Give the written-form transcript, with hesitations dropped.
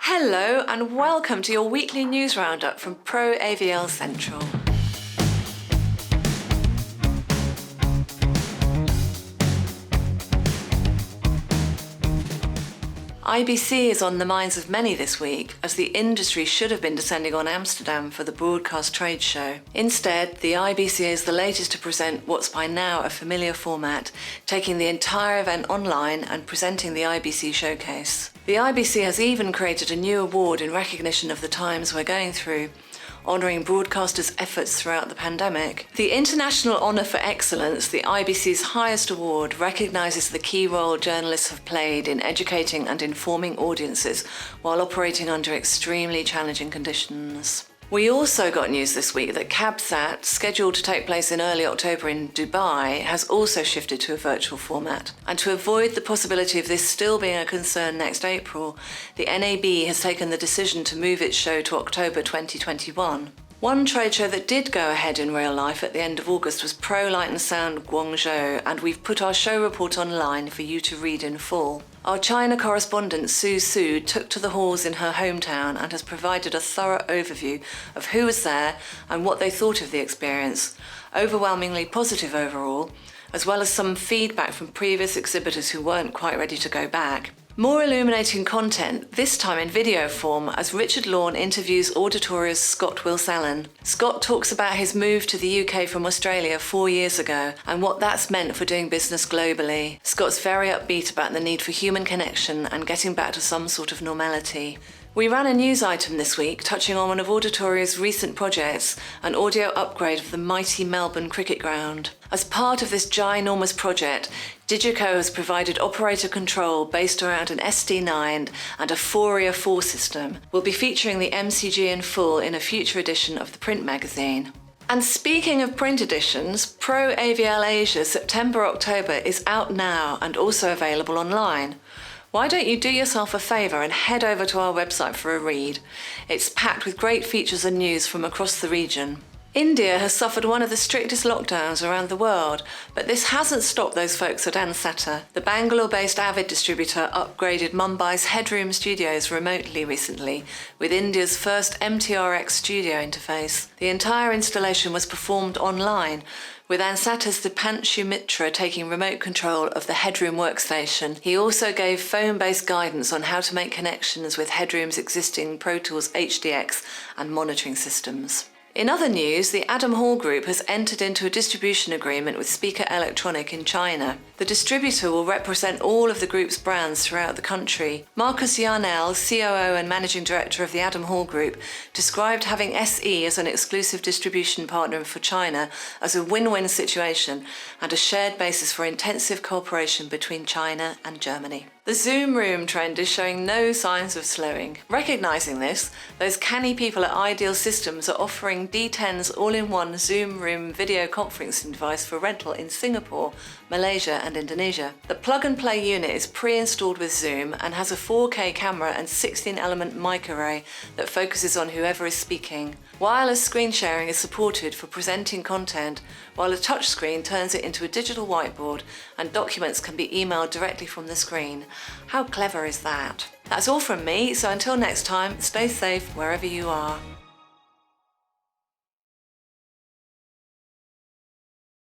Hello and welcome to your weekly news roundup from Pro AVL Central. IBC is on the minds of many this week, as the industry should have been descending on Amsterdam for the broadcast trade show. Instead, the IBC is the latest to present what's by now a familiar format, taking the entire event online and presenting the IBC showcase. The IBC has even created a new award in recognition of the times we're going through, honouring broadcasters' efforts throughout the pandemic. The International Honour for Excellence, the IBC's highest award, recognises the key role journalists have played in educating and informing audiences while operating under extremely challenging conditions. We also got news this week that CabSat, scheduled to take place in early October in Dubai, has also shifted to a virtual format. And to avoid the possibility of this still being a concern next April, the NAB has taken the decision to move its show to October 2021. One trade show that did go ahead in real life at the end of August was Pro Light and Sound Guangzhou, and we've put our show report online for you to read in full. Our China correspondent Su Su took to the halls in her hometown and has provided a thorough overview of who was there and what they thought of the experience, overwhelmingly positive overall, as well as some feedback from previous exhibitors who weren't quite ready to go back. More illuminating content, this time in video form, as Richard Lawn interviews Auditoria's Scott Wilsallen. Scott talks about his move to the UK from Australia 4 years ago and what that's meant for doing business globally. Scott's very upbeat about the need for human connection and getting back to some sort of normality. We ran a news item this week touching on one of Auditoria's recent projects, an audio upgrade of the mighty Melbourne cricket ground. As part of this ginormous project, Digico has provided operator control based around an SD9 and a Fourier 4 system. We'll be featuring the MCG in full in a future edition of the print magazine. And speaking of print editions, Pro AVL Asia September-October is out now and also available online. Why don't you do yourself a favour and head over to our website for a read? It's packed with great features and news from across the region. India has suffered one of the strictest lockdowns around the world, but this hasn't stopped those folks at Ansata. The Bangalore-based Avid distributor upgraded Mumbai's Headroom Studios remotely recently with India's first MTRX studio interface. The entire installation was performed online, with Ansata's Dipanshu Mitra taking remote control of the Headroom workstation. He also gave phone-based guidance on how to make connections with Headroom's existing Pro Tools HDX and monitoring systems. In other news, the Adam Hall Group has entered into a distribution agreement with Speaker Electronic in China. The distributor will represent all of the group's brands throughout the country. Marcus Yarnell, COO and Managing Director of the Adam Hall Group, described having SE as an exclusive distribution partner for China as a win-win situation and a shared basis for intensive cooperation between China and Germany. The Zoom Room trend is showing no signs of slowing. Recognising this, those canny people at Ideal Systems are offering D10's all-in-one Zoom Room video conferencing device for rental in Singapore, Malaysia and Indonesia. The plug-and-play unit is pre-installed with Zoom and has a 4K camera and 16-element mic array that focuses on whoever is speaking. Wireless screen sharing is supported for presenting content, while a touchscreen turns it into a digital whiteboard and documents can be emailed directly from the screen. How clever is that? That's all from me, so until next time, stay safe wherever you are.